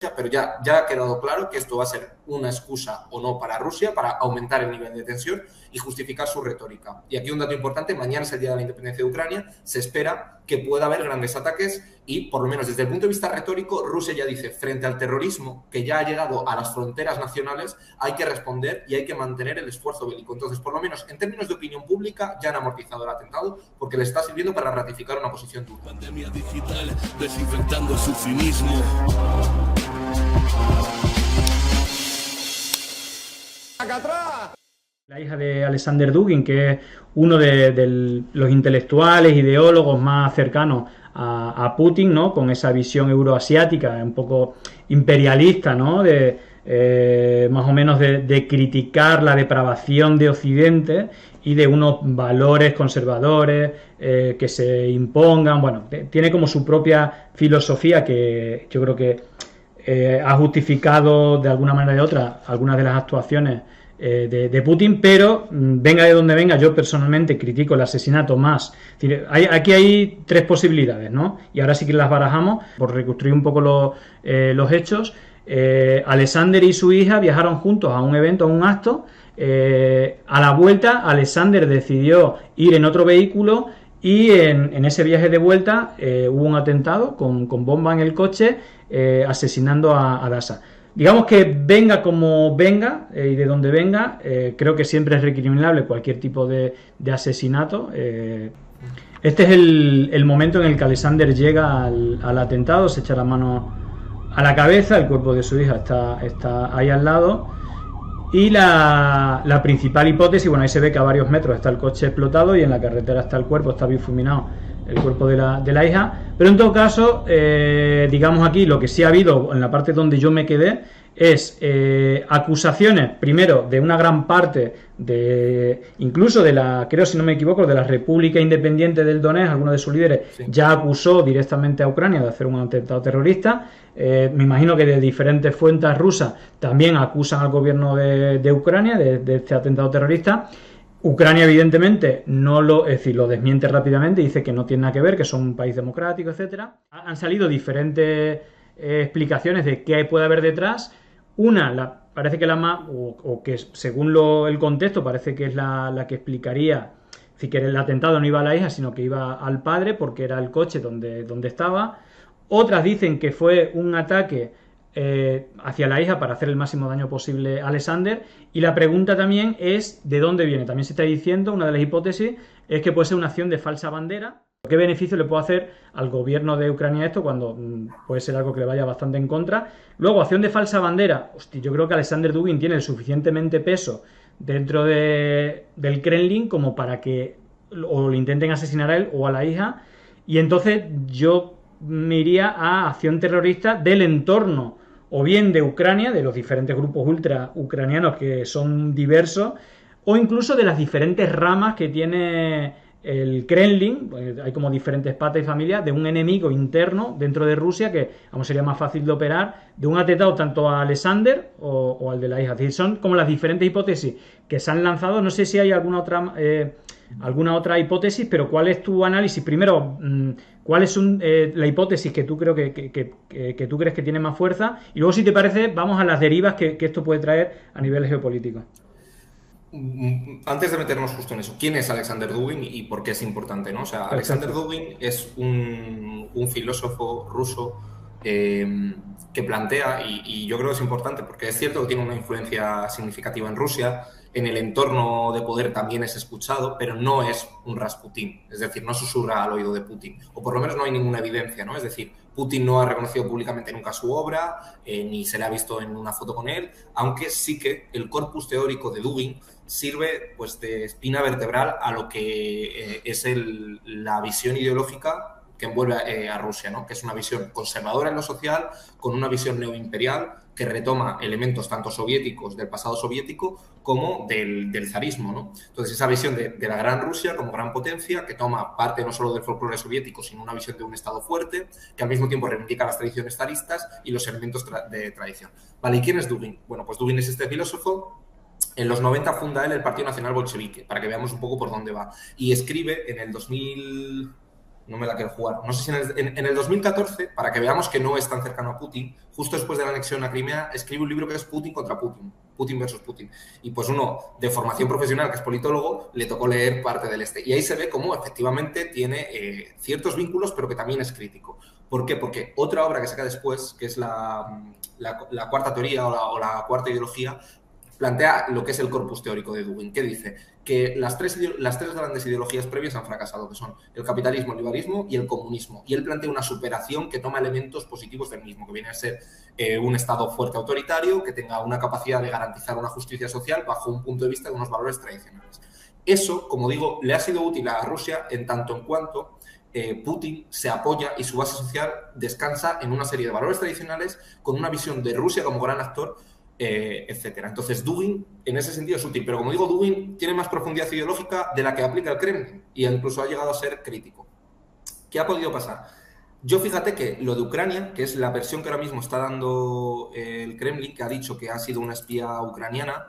pero ya ha quedado claro que esto va a ser una excusa o no para Rusia para aumentar el nivel de tensión y justificar su retórica. Y aquí un dato importante, mañana es el día de la independencia de Ucrania, se espera que pueda haber grandes ataques y, por lo menos desde el punto de vista retórico, Rusia ya dice, frente al terrorismo que ya ha llegado a las fronteras nacionales, hay que responder y hay que mantener el esfuerzo bélico. Entonces, por lo menos en términos de opinión pública, ya han amortizado el atentado porque le está sirviendo para ratificar una posición dura. Pandemia digital, desinfectando su cinismo. La hija de Alexander Dugin, que es uno de los intelectuales, ideólogos más cercanos a Putin, ¿no? Con esa visión euroasiática, un poco imperialista, ¿no? Más o menos de criticar la depravación de Occidente y de unos valores conservadores que se impongan. Bueno, tiene como su propia filosofía que yo creo que ha justificado de alguna manera o de otra algunas de las actuaciones de Putin, pero venga de donde venga, yo personalmente critico el asesinato más. Aquí hay tres posibilidades, ¿no? Y ahora sí que las barajamos por reconstruir un poco los hechos. Alexander y su hija viajaron juntos a un evento, a un acto. A la vuelta, Alexander decidió ir en otro vehículo y en ese viaje de vuelta hubo un atentado con bomba en el coche, asesinando a Dasa. Digamos que venga como venga y de donde venga, creo que siempre es recriminable cualquier tipo de asesinato. Este es el momento en el que Alexander llega al atentado, se echa la mano a la cabeza, el cuerpo de su hija está ahí al lado. Y la principal hipótesis, bueno, ahí se ve que a varios metros está el coche explotado y en la carretera está el cuerpo, está bifuminado el cuerpo de la hija, pero en todo caso, digamos aquí, lo que sí ha habido en la parte donde yo me quedé es acusaciones, primero, de una gran parte incluso creo si no me equivoco, de la República Independiente del Donetsk, alguno de sus líderes sí, ya acusó directamente a Ucrania de hacer un atentado terrorista. Me imagino que de diferentes fuentes rusas también acusan al gobierno de Ucrania de este atentado terrorista. Ucrania evidentemente lo desmiente rápidamente, dice que no tiene nada que ver, que son un país democrático, etcétera. Han salido diferentes explicaciones de qué puede haber detrás. Una, parece que la más, o que según el contexto, parece que es la que explicaría, es decir, que el atentado no iba a la hija, sino que iba al padre, porque era el coche donde estaba. Otras dicen que fue un ataque hacia la hija para hacer el máximo daño posible a Alexander, y la pregunta también es de dónde viene. También se está diciendo, una de las hipótesis es que puede ser una acción de falsa bandera. ¿Qué beneficio le puede hacer al gobierno de Ucrania esto cuando puede ser algo que le vaya bastante en contra? Luego, acción de falsa bandera. Hostia, yo creo que Alexander Dugin tiene el suficientemente peso dentro del Kremlin como para que o lo intenten asesinar a él o a la hija, y entonces yo me iría a acción terrorista del entorno, o bien de Ucrania, de los diferentes grupos ultra ucranianos que son diversos, o incluso de las diferentes ramas que tiene el Kremlin. Hay como diferentes patas y familias de un enemigo interno dentro de Rusia que, sería más fácil de operar, de un atentado tanto a Alexander o al de la hija. Es decir, son como las diferentes hipótesis que se han lanzado. No sé si hay alguna otra hipótesis, pero ¿cuál es tu análisis? Primero, ¿cuál es la hipótesis que tú que tú crees que tiene más fuerza? Y luego, si te parece, vamos a las derivas que esto puede traer a nivel geopolítico. Antes de meternos justo en eso, ¿quién es Alexander Dugin y por qué es importante, ¿no? O sea, Alexander Dugin es un filósofo ruso que plantea, y yo creo que es importante porque es cierto que tiene una influencia significativa en Rusia, en el entorno de poder también es escuchado, pero no es un Rasputín, es decir, no susurra al oído de Putin, o por lo menos no hay ninguna evidencia, ¿no? Es decir, Putin no ha reconocido públicamente nunca su obra, ni se le ha visto en una foto con él, aunque sí que el corpus teórico de Dugin sirve pues de espina vertebral a lo que es la visión ideológica que envuelve a Rusia, ¿no? Que es una visión conservadora en lo social, con una visión neoimperial que retoma elementos tanto soviéticos, del pasado soviético, como del zarismo, ¿no? Entonces, esa visión de la gran Rusia como gran potencia, que toma parte no solo del folclore soviético, sino una visión de un Estado fuerte, que al mismo tiempo reivindica las tradiciones zaristas y los elementos de tradición. Vale, ¿y quién es Dugin? Bueno, pues Dugin es este filósofo. En los 90 funda él el Partido Nacional Bolchevique, para que veamos un poco por dónde va. Y escribe en el 2000... no me la quiero jugar. No sé si en el 2014, para que veamos que no es tan cercano a Putin, justo después de la anexión a Crimea, escribe un libro que es Putin contra Putin, Putin versus Putin. Y pues uno de formación profesional, que es politólogo, le tocó leer parte del este. Y ahí se ve cómo efectivamente tiene ciertos vínculos, pero que también es crítico. ¿Por qué? Porque otra obra que saca después, que es la cuarta teoría o la cuarta ideología, plantea lo que es el corpus teórico de Dugin, que dice que las tres grandes ideologías previas han fracasado, que son el capitalismo, el liberalismo y el comunismo. Y él plantea una superación que toma elementos positivos del mismo, que viene a ser un Estado fuerte autoritario, que tenga una capacidad de garantizar una justicia social bajo un punto de vista de unos valores tradicionales. Eso, como digo, le ha sido útil a Rusia en tanto en cuanto Putin se apoya y su base social descansa en una serie de valores tradicionales con una visión de Rusia como gran actor, etcétera. Entonces, Dugin, en ese sentido, es útil. Pero, como digo, Dugin tiene más profundidad ideológica de la que aplica el Kremlin y incluso ha llegado a ser crítico. ¿Qué ha podido pasar? Yo fíjate que lo de Ucrania, que es la versión que ahora mismo está dando el Kremlin, que ha dicho que ha sido una espía ucraniana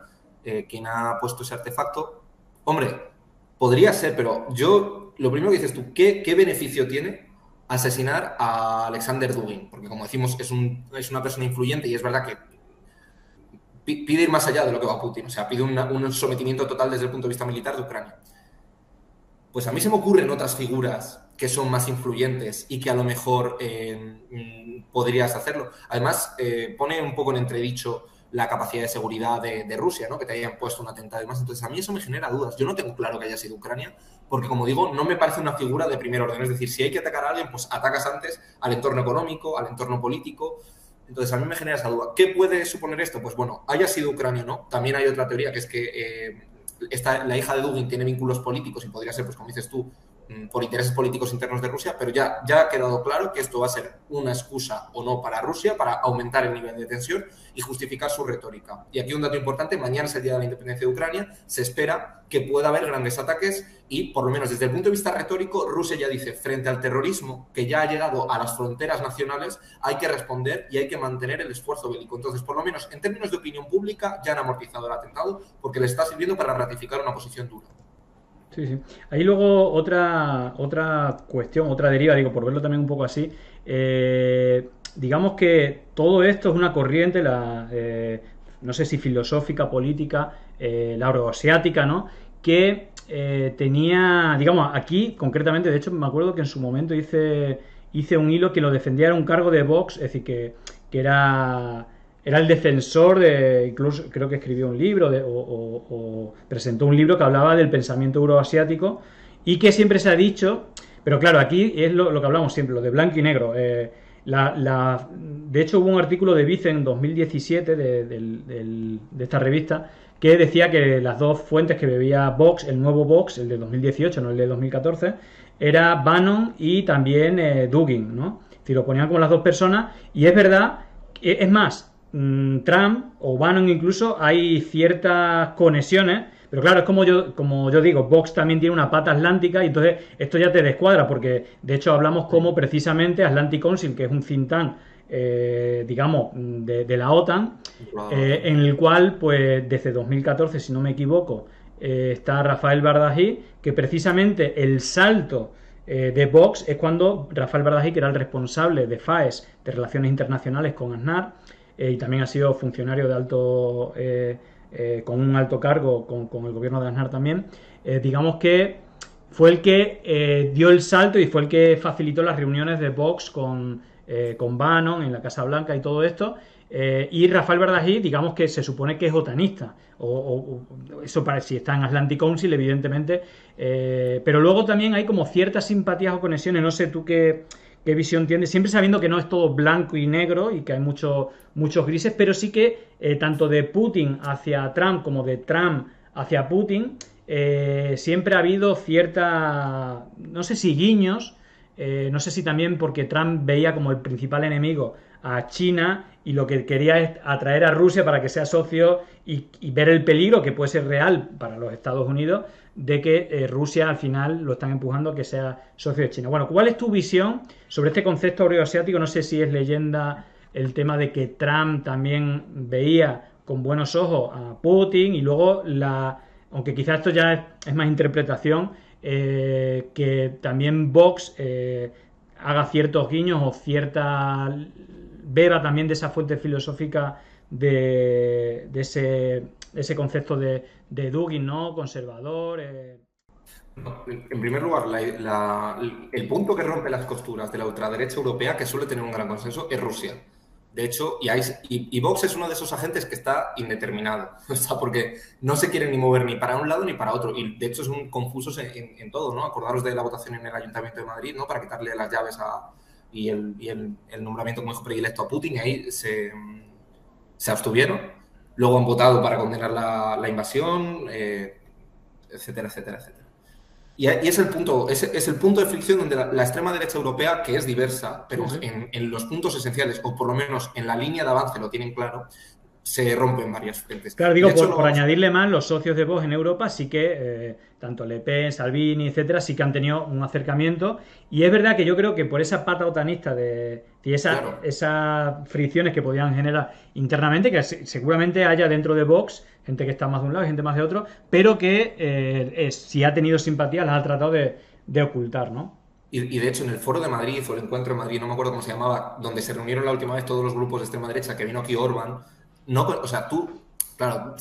quien ha puesto ese artefacto, hombre, podría ser, pero yo, lo primero que dices tú, ¿qué beneficio tiene asesinar a Alexander Dugin? Porque, como decimos, es una persona influyente y es verdad que pide ir más allá de lo que va Putin, o sea, pide un sometimiento total desde el punto de vista militar de Ucrania. Pues a mí se me ocurren otras figuras que son más influyentes y que a lo mejor podrías hacerlo. Además, pone un poco en entredicho la capacidad de seguridad de Rusia, ¿no? Que te hayan puesto un atentado y demás. Entonces, a mí eso me genera dudas. Yo no tengo claro que haya sido Ucrania, porque, como digo, no me parece una figura de primer orden. Es decir, si hay que atacar a alguien, pues atacas antes al entorno económico, al entorno político. Entonces, a mí me genera esa duda. ¿Qué puede suponer esto? Pues bueno, haya sido Ucrania o no. También hay otra teoría, que es que la hija de Dugin tiene vínculos políticos y podría ser, pues como dices tú, por intereses políticos internos de Rusia, pero ya ha quedado claro que esto va a ser una excusa o no para Rusia para aumentar el nivel de tensión y justificar su retórica. Y aquí un dato importante, mañana es el día de la independencia de Ucrania, se espera que pueda haber grandes ataques y, por lo menos desde el punto de vista retórico, Rusia ya dice, frente al terrorismo que ya ha llegado a las fronteras nacionales, hay que responder y hay que mantener el esfuerzo bélico. Entonces, por lo menos en términos de opinión pública, ya han amortizado el atentado porque le está sirviendo para ratificar una posición dura. Sí, sí. Ahí luego otra cuestión, otra deriva, digo, por verlo también un poco así. Digamos que todo esto es una corriente, no sé si filosófica, política, la euroasiática, ¿no? Que tenía, digamos, aquí concretamente, de hecho me acuerdo que en su momento hice un hilo que lo defendía, era un cargo de Vox, es decir, que era el defensor de, incluso creo que escribió un libro o presentó un libro que hablaba del pensamiento euroasiático y que siempre se ha dicho, pero claro, aquí es lo que hablamos siempre, lo de blanco y negro. De hecho hubo un artículo de Vice en 2017 de esta revista que decía que las dos fuentes que bebía Vox, el nuevo Vox, el de 2018, no el de 2014, era Bannon y también Dugin, ¿no? Es decir, lo ponían como las dos personas y es verdad, es más, Trump o Bannon incluso hay ciertas conexiones, pero claro, es como yo digo, Vox también tiene una pata atlántica y entonces esto ya te descuadra porque de hecho hablamos como precisamente Atlantic Council, que es un think tank digamos de la OTAN, en el cual pues desde 2014, si no me equivoco, está Rafael Badají, que precisamente el salto de Vox es cuando Rafael Badají, que era el responsable de FAES, de Relaciones Internacionales con Aznar, y también ha sido funcionario de alto con un alto cargo con el gobierno de Aznar también, digamos que fue el que dio el salto y fue el que facilitó las reuniones de Vox con Bannon en la Casa Blanca y todo esto, y Rafael Badají, digamos que se supone que es otanista, o eso para si está en Atlantic Council, evidentemente, pero luego también hay como ciertas simpatías o conexiones, no sé tú qué visión tienes, siempre sabiendo que no es todo blanco y negro y que hay muchos grises, pero sí que tanto de Putin hacia Trump como de Trump hacia Putin, siempre ha habido cierta, no sé si guiños, no sé si también porque Trump veía como el principal enemigo a China y lo que quería es atraer a Rusia para que sea socio y ver el peligro que puede ser real para los Estados Unidos de que Rusia al final lo están empujando a que sea socio de China. Bueno, ¿cuál es tu visión sobre este concepto euroasiático? No sé si es leyenda el tema de que Trump también veía con buenos ojos a Putin y luego aunque quizás esto ya es más interpretación, que también Vox haga ciertos guiños o cierta beba también de esa fuente filosófica de ese concepto de Dugin, ¿no? Conservador. No, en primer lugar, el punto que rompe las costuras de la ultraderecha europea, que suele tener un gran consenso, es Rusia. De hecho, y Vox es uno de esos agentes que está indeterminado, o sea, porque no se quiere ni mover ni para un lado ni para otro. Y de hecho son confusos en todo, ¿no? Acordaros de la votación en el Ayuntamiento de Madrid, ¿no? Para quitarle las llaves y el nombramiento como hijo predilecto a Putin, y ahí se abstuvieron. Luego han votado para condenar la invasión, etcétera, etcétera, etcétera. Y es el punto, es el punto de fricción donde la extrema derecha europea, que es diversa, pero en los puntos esenciales, o por lo menos en la línea de avance lo tienen claro, se rompen varias frentes. Claro, digo, por añadirle más, los socios de Vox en Europa sí que, tanto Le Pen, Salvini, etcétera, sí que han tenido un acercamiento. Y es verdad que yo creo que por esa pata otanista y Claro. esas fricciones que podían generar internamente, que seguramente haya dentro de Vox gente que está más de un lado y gente más de otro, pero que si ha tenido simpatía las ha tratado de ocultar, ¿no? Y de hecho, en el foro de Madrid, o el encuentro de Madrid, no me acuerdo cómo se llamaba, donde se reunieron la última vez todos los grupos de extrema derecha, que vino aquí Orbán, no, o sea, claro,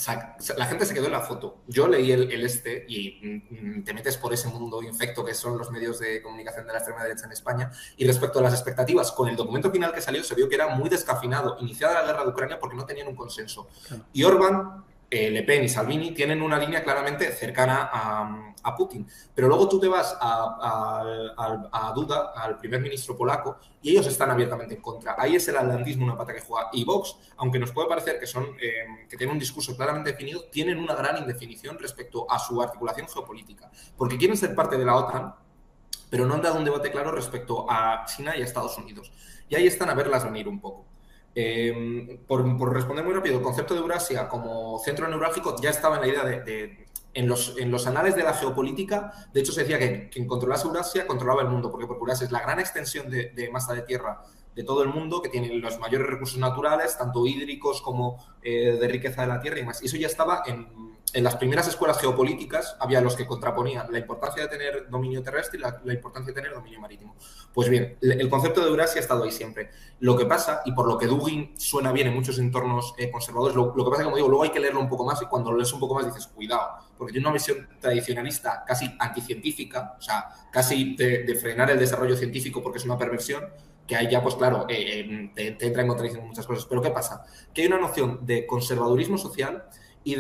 la gente se quedó en la foto. Yo leí el y te metes por ese mundo infecto que son los medios de comunicación de la extrema derecha en España, y respecto a las expectativas, con el documento final que salió, se vio que era muy descafeinado, iniciada la guerra de Ucrania, porque no tenían un consenso. Claro. Y Orbán, Le Pen y Salvini tienen una línea claramente cercana a Putin. Pero luego tú te vas a Duda, al primer ministro polaco, y ellos están abiertamente en contra. Ahí es el atlantismo una pata que juega. Y Vox, aunque nos puede parecer que tienen un discurso claramente definido, tienen una gran indefinición respecto a su articulación geopolítica. Porque quieren ser parte de la OTAN, pero no han dado un debate claro respecto a China y a Estados Unidos. Y ahí están a verlas venir un poco. Por responder muy rápido, el concepto de Eurasia como centro neurálgico ya estaba en la idea en los anales de la geopolítica. De hecho, se decía que quien controlase Eurasia controlaba el mundo, porque Eurasia es la gran extensión de masa de tierra de todo el mundo, que tiene los mayores recursos naturales, tanto hídricos como de riqueza de la tierra y más. Y eso ya estaba en las primeras escuelas geopolíticas, había los que contraponían la importancia de tener dominio terrestre y la importancia de tener dominio marítimo. Pues bien, el concepto de Eurasia ha estado ahí siempre. Lo que pasa, y por lo que Dugin suena bien en muchos entornos conservadores, lo que pasa es que, como digo, luego hay que leerlo un poco más, y cuando lo lees un poco más dices, cuidado, porque tiene una visión tradicionalista, casi anticientífica, o sea, casi de frenar el desarrollo científico porque es una perversión, que ahí ya, pues claro, te entra en contradicción muchas cosas. Pero ¿qué pasa? Que hay una noción de conservadurismo social y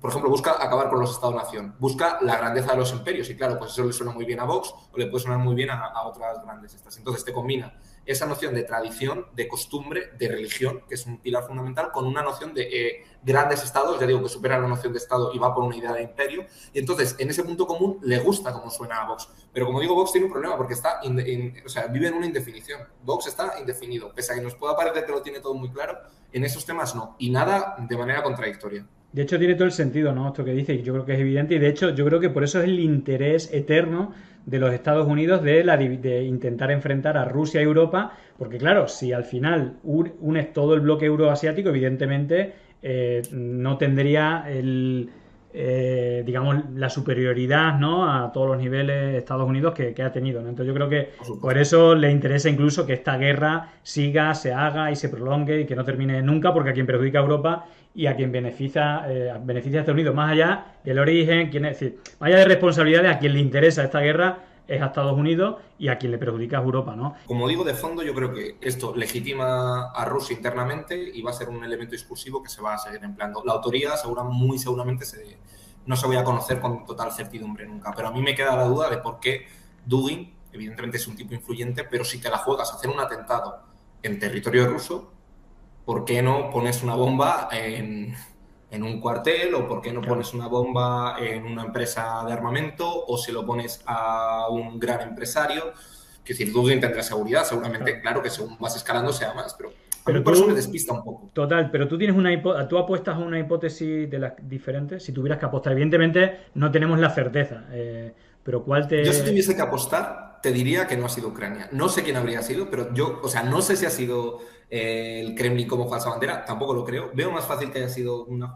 por ejemplo, busca acabar con los Estados-nación, busca la grandeza de los imperios, y claro, pues eso le suena muy bien a Vox o le puede sonar muy bien a otras grandes estas. Entonces te combina esa noción de tradición, de costumbre, de religión, que es un pilar fundamental, con una noción de grandes estados, ya digo, que superan la noción de estado y va por una idea de imperio, y entonces en ese punto común le gusta cómo suena a Vox. Pero como digo, Vox tiene un problema porque vive en una indefinición. Vox está indefinido, pese a que nos pueda parecer que lo tiene todo muy claro, en esos temas no, y nada de manera contradictoria. De hecho, tiene todo el sentido, ¿no? Esto que dice, y yo creo que es evidente, y de hecho, yo creo que por eso es el interés eterno de los Estados Unidos de intentar enfrentar a Rusia y Europa, porque claro, si al final unes todo el bloque euroasiático, evidentemente no tendría digamos, la superioridad, ¿no?, a todos los niveles Estados Unidos que ha tenido, ¿no? Entonces yo creo que por eso le interesa incluso que esta guerra siga, se haga y se prolongue y que no termine nunca, porque a quien perjudica a Europa y a quien beneficia a Estados Unidos, más allá del origen, es decir, más allá de responsabilidades, a quien le interesa esta guerra es a Estados Unidos, y a quien le perjudica es Europa, ¿no? Como digo, de fondo yo creo que esto legitima a Rusia internamente y va a ser un elemento discursivo que se va a seguir empleando. La autoría muy seguramente no se vaya a conocer con total certidumbre nunca, pero a mí me queda la duda de por qué Dugin, evidentemente es un tipo influyente, pero si te la juegas a hacer un atentado en territorio ruso, ¿por qué no pones una bomba en un cuartel, o por qué no pones una bomba en una empresa de armamento, o se lo pones a un gran empresario? Es decir, Dugin tendrá seguridad, seguramente, claro que según vas escalando sea más, pero a mí por eso me despista un poco. Total, pero tú tienes tú apuestas a una hipótesis de las diferentes, si tuvieras que apostar. Evidentemente no tenemos la certeza, pero ¿cuál te...? Yo, si tuviese que apostar, te diría que no ha sido Ucrania. No sé quién habría sido, pero no sé si ha sido el Kremlin como falsa bandera, tampoco lo creo. Veo más fácil que haya sido una...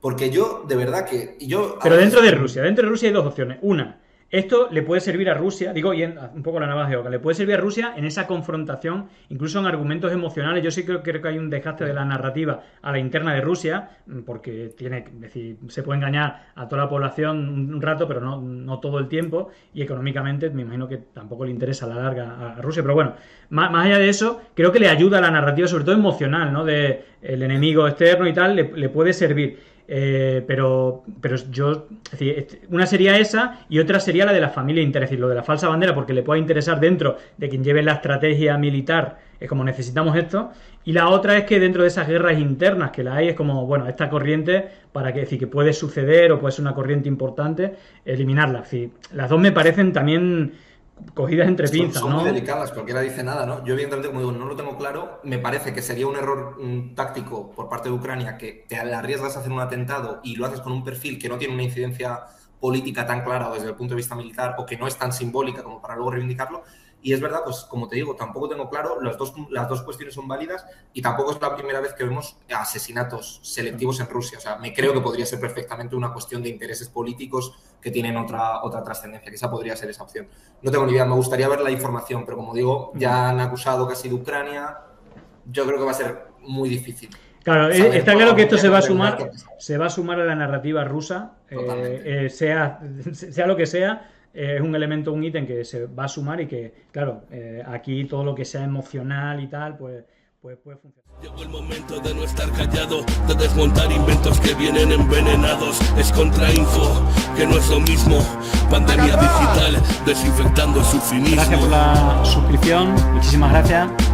Porque yo, de verdad que... Pero dentro de Rusia hay dos opciones. Una, esto le puede servir a Rusia, digo, y un poco la navaja de Oca, le puede servir a Rusia en esa confrontación, incluso en argumentos emocionales. Yo sí creo que hay un desgaste de la narrativa a la interna de Rusia, porque es decir, se puede engañar a toda la población un rato, pero no todo el tiempo, y económicamente me imagino que tampoco le interesa a la larga a Rusia. Pero bueno, más allá de eso, creo que le ayuda a la narrativa, sobre todo emocional, ¿no? De el enemigo externo y tal, le puede servir. Pero yo, es decir, una sería esa y otra sería la de la familia de interés, es decir, lo de la falsa bandera, porque le puede interesar dentro de quien lleve la estrategia militar, es como necesitamos esto, y la otra es que dentro de esas guerras internas que la hay, es como, bueno, esta corriente, para que decir que puede suceder o puede ser una corriente importante, eliminarla. Es decir, las dos me parecen también cogidas entre pinzas, son ¿no? muy delicadas, cualquiera dice nada, ¿no? Yo evidentemente, como digo, no lo tengo claro, me parece que sería un error táctico por parte de Ucrania que te arriesgas a hacer un atentado y lo haces con un perfil que no tiene una incidencia política tan clara desde el punto de vista militar o que no es tan simbólica como para luego reivindicarlo. Y es verdad, pues como te digo, tampoco tengo claro, las dos cuestiones son válidas y tampoco es la primera vez que vemos asesinatos selectivos en Rusia. O sea, me creo que podría ser perfectamente una cuestión de intereses políticos que tienen otra trascendencia, que esa podría ser esa opción. No tengo ni idea, me gustaría ver la información, pero como digo, ya han acusado casi de Ucrania, yo creo que va a ser muy difícil. Claro, está claro que esto se va a sumar a la narrativa rusa, sea lo que sea. Es un elemento, un ítem que se va a sumar y que, claro, aquí todo lo que sea emocional y tal, pues puede funcionar. Llegó el momento de no estar callado, de desmontar inventos que vienen envenenados. Es contrainfo, que no es lo mismo. Pandemia digital, desinfectando su cinismo. Gracias por la suscripción, muchísimas gracias.